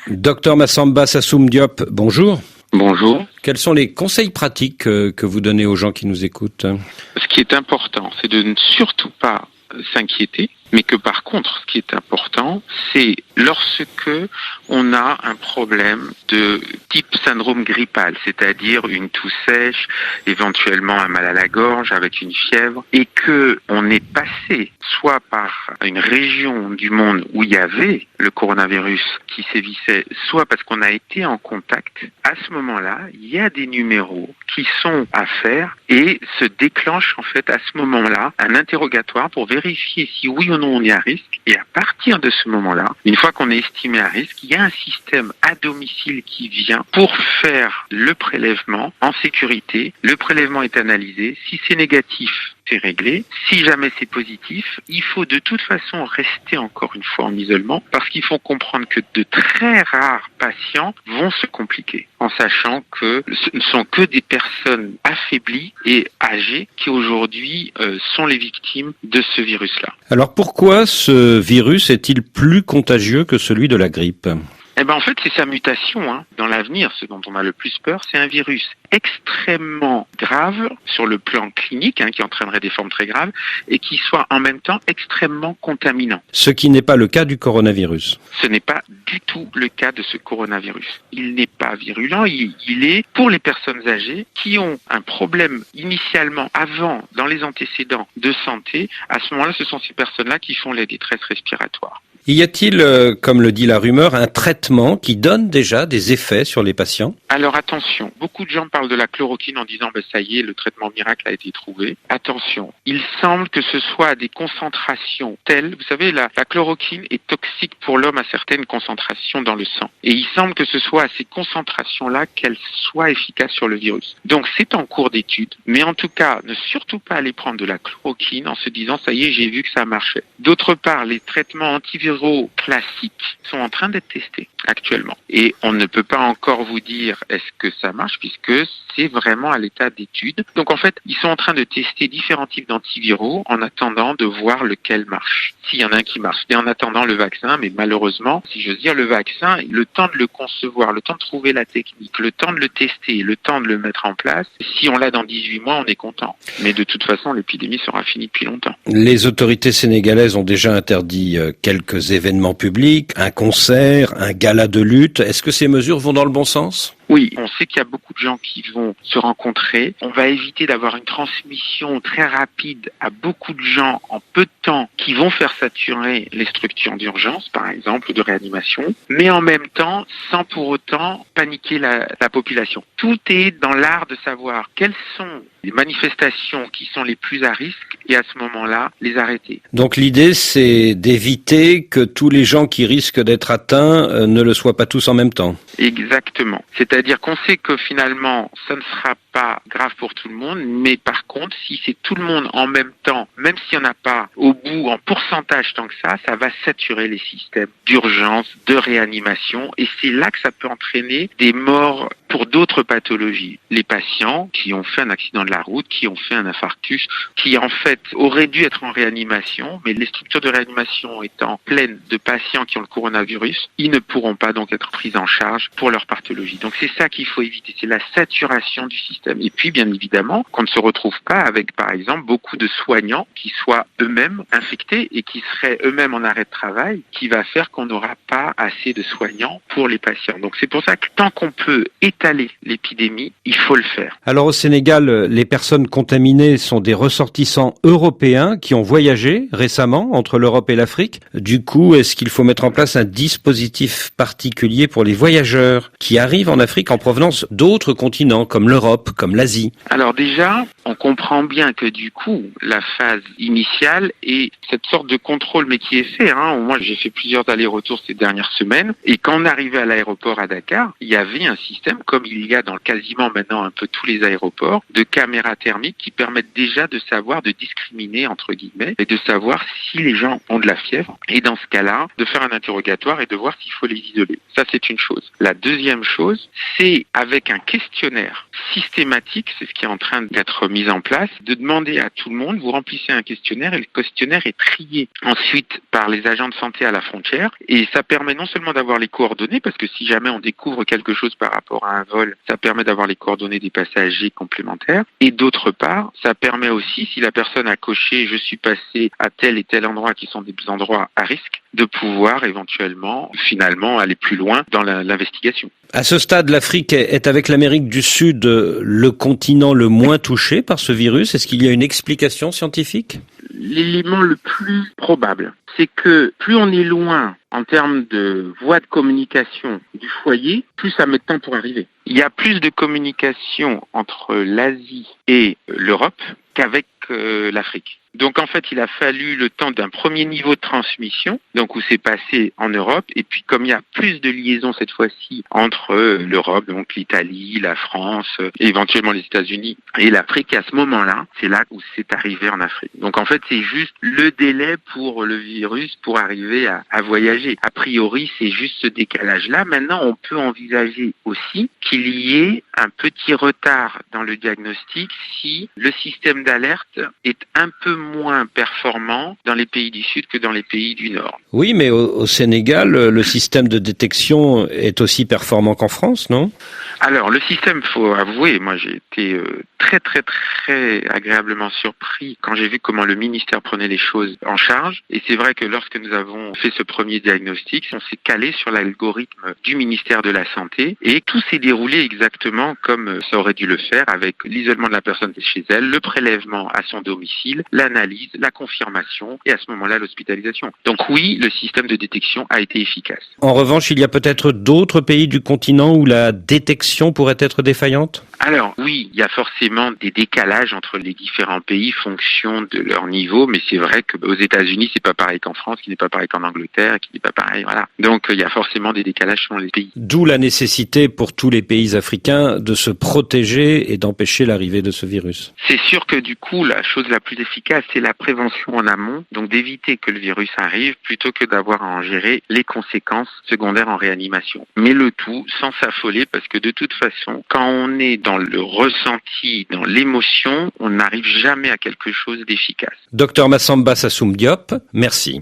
Docteur Massamba Sassoum Diop, bonjour. Bonjour. Quels sont les conseils pratiques que vous donnez aux gens qui nous écoutent ? Ce qui est important, c'est de ne surtout pas s'inquiéter, mais que par contre, ce qui est important, c'est lorsque on a un problème de type syndrome grippal, c'est-à-dire une toux sèche, éventuellement un mal à la gorge avec une fièvre, et que on est passé soit par une région du monde où il y avait le coronavirus qui sévissait, soit parce qu'on a été en contact. À ce moment-là, il y a des numéros qui sont à faire et se déclenche en fait à ce moment-là un interrogatoire pour vérifier si oui ou non on est à risque. Et à partir de ce moment-là, une fois qu'on est estimé à risque, il y a un système à domicile qui vient pour faire le prélèvement en sécurité. Le prélèvement est analysé. Si c'est négatif, c'est réglé. Si jamais c'est positif, il faut de toute façon rester encore une fois en isolement parce qu'il faut comprendre que de très rares patients vont se compliquer en sachant que ce ne sont que des personnes affaiblies et âgées qui aujourd'hui sont les victimes de ce virus-là. Alors pourquoi ce virus est-il plus contagieux que celui de la grippe ? En fait, c'est sa mutation. Dans l'avenir, ce dont on a le plus peur, c'est un virus extrêmement grave sur le plan clinique, qui entraînerait des formes très graves, et qui soit en même temps extrêmement contaminant. Ce qui n'est pas le cas du coronavirus. Ce n'est pas du tout le cas de ce coronavirus. Il n'est pas virulent, il est pour les personnes âgées qui ont un problème initialement, avant, dans les antécédents de santé. À ce moment-là, ce sont ces personnes-là qui font les détresses respiratoires. Y a-t-il, comme le dit la rumeur, un traitement qui donne déjà des effets sur les patients ? Alors attention, beaucoup de gens parlent de la chloroquine en disant ça y est, le traitement miracle a été trouvé. Attention, il semble que ce soit à des concentrations telles, vous savez, la chloroquine est toxique pour l'homme à certaines concentrations dans le sang. Et il semble que ce soit à ces concentrations-là qu'elle soit efficace sur le virus. Donc c'est en cours d'étude, mais en tout cas, ne surtout pas aller prendre de la chloroquine en se disant ça y est, j'ai vu que ça marchait. D'autre part, les traitements antiviraux classiques sont en train d'être testés actuellement. Et on ne peut pas encore vous dire est-ce que ça marche puisque c'est vraiment à l'état d'étude. Donc en fait, ils sont en train de tester différents types d'antiviraux en attendant de voir lequel marche. S'il y en a un qui marche. Et en attendant le vaccin, mais malheureusement, si j'ose dire, le vaccin, le temps de le concevoir, le temps de trouver la technique, le temps de le tester, le temps de le mettre en place, si on l'a dans 18 mois, on est content. Mais de toute façon, l'épidémie sera finie depuis longtemps. Les autorités sénégalaises ont déjà interdit quelques événements publics, un concert, un gala de lutte. Est-ce que ces mesures vont dans le bon sens ? Oui, on sait qu'il y a beaucoup de gens qui vont se rencontrer. On va éviter d'avoir une transmission très rapide à beaucoup de gens en peu de temps qui vont faire saturer les structures d'urgence, par exemple, de réanimation, mais en même temps, sans pour autant paniquer la population. Tout est dans l'art de savoir quelles sont les manifestations qui sont les plus à risque et à ce moment-là, les arrêter. Donc l'idée, c'est d'éviter que tous les gens qui risquent d'être atteints ne le soient pas tous en même temps. Exactement. C'est-à-dire qu'on sait que finalement, ça ne sera pas grave pour tout le monde, mais par contre, si c'est tout le monde en même temps, même s'il n'y en a pas au bout en pourcentage tant que ça va saturer les systèmes d'urgence, de réanimation, et c'est là que ça peut entraîner des morts pour d'autres pathologies. Les patients qui ont fait un accident de la route, qui ont fait un infarctus, qui en fait auraient dû être en réanimation, mais les structures de réanimation étant pleines de patients qui ont le coronavirus, ils ne pourront pas donc être pris en charge pour leur pathologie. Donc c'est ça qu'il faut éviter, c'est la saturation du système. Et puis bien évidemment qu'on ne se retrouve pas avec par exemple beaucoup de soignants qui soient eux-mêmes infectés et qui seraient eux-mêmes en arrêt de travail, qui va faire qu'on n'aura pas assez de soignants pour les patients. Donc c'est pour ça que tant qu'on peut étaler l'épidémie, il faut le faire. Alors au Sénégal, les personnes contaminées sont des ressortissants européens qui ont voyagé récemment entre l'Europe et l'Afrique. Du coup, est-ce qu'il faut mettre en place un dispositif particulier pour les voyageurs qui arrivent en Afrique en provenance d'autres continents comme l'Europe, comme l'Asie? Alors déjà, on comprend bien que du coup, la phase initiale est cette sorte de contrôle, mais qui est fait. Moi, j'ai fait plusieurs allers-retours ces dernières semaines, et quand on arrivait à l'aéroport à Dakar, il y avait un système, comme il y a dans quasiment maintenant un peu tous les aéroports, de caméras thermiques qui permettent déjà de savoir, de discriminer entre guillemets, et de savoir si les gens ont de la fièvre, et dans ce cas-là, de faire un interrogatoire et de voir s'il faut les isoler. Ça, c'est une chose. La deuxième chose, c'est avec un questionnaire systématique, c'est ce qui est en train d'être mis en place, de demander à tout le monde, vous remplissez un questionnaire et le questionnaire est trié ensuite par les agents de santé à la frontière et ça permet non seulement d'avoir les coordonnées, parce que si jamais on découvre quelque chose par rapport à un vol, ça permet d'avoir les coordonnées des passagers complémentaires et d'autre part, ça permet aussi, si la personne a coché « je suis passé à tel et tel endroit » qui sont des endroits à risque, de pouvoir éventuellement, finalement, aller plus loin dans l'investigation. À ce stade, l'Afrique est avec l'Amérique du Sud le continent le moins touché par ce virus. Est-ce qu'il y a une explication scientifique ? L'élément le plus probable, c'est que plus on est loin en termes de voies de communication du foyer, plus ça met de temps pour arriver. Il y a plus de communication entre l'Asie et l'Europe qu'avec l'Afrique. Donc en fait, il a fallu le temps d'un premier niveau de transmission, donc où c'est passé en Europe, et puis comme il y a plus de liaisons cette fois-ci entre l'Europe, donc l'Italie, la France, éventuellement les États-Unis et l'Afrique, à ce moment-là, c'est là où c'est arrivé en Afrique. Donc en fait, c'est juste le délai pour le virus pour arriver à voyager. A priori, c'est juste ce décalage-là. Maintenant, on peut envisager aussi qu'il y ait un petit retard dans le diagnostic si le système d'alerte est un peu moins performant dans les pays du Sud que dans les pays du Nord. Oui, mais au Sénégal, le système de détection est aussi performant qu'en France, non ? Alors, le système, faut avouer, moi j'ai été très agréablement surpris quand j'ai vu comment le ministère prenait les choses en charge. Et c'est vrai que lorsque nous avons fait ce premier diagnostic, on s'est calé sur l'algorithme du ministère de la Santé et tout s'est déroulé exactement comme ça aurait dû le faire, avec l'isolement de la personne chez elle, le prélèvement à son domicile, l'analyse, la confirmation et à ce moment-là l'hospitalisation. Donc oui, le système de détection a été efficace. En revanche, il y a peut-être d'autres pays du continent où la détection pourrait être défaillante ? Alors oui, il y a forcément des décalages entre les différents pays fonction de leur niveau, mais c'est vrai qu'aux États-Unis, c'est pas pareil qu'en France, qui n'est pas pareil qu'en Angleterre, qui n'est pas pareil, voilà. Donc il y a forcément des décalages selon les pays. D'où la nécessité pour tous les pays africains de se protéger et d'empêcher l'arrivée de ce virus. C'est sûr que du coup, la chose la plus efficace, c'est la prévention en amont, donc d'éviter que le virus arrive plutôt que d'avoir à en gérer les conséquences secondaires en réanimation. Mais le tout sans s'affoler, parce que de toute façon, quand on est dans le ressenti, dans l'émotion, on n'arrive jamais à quelque chose d'efficace. Docteur Massamba Sassoum Diop, merci.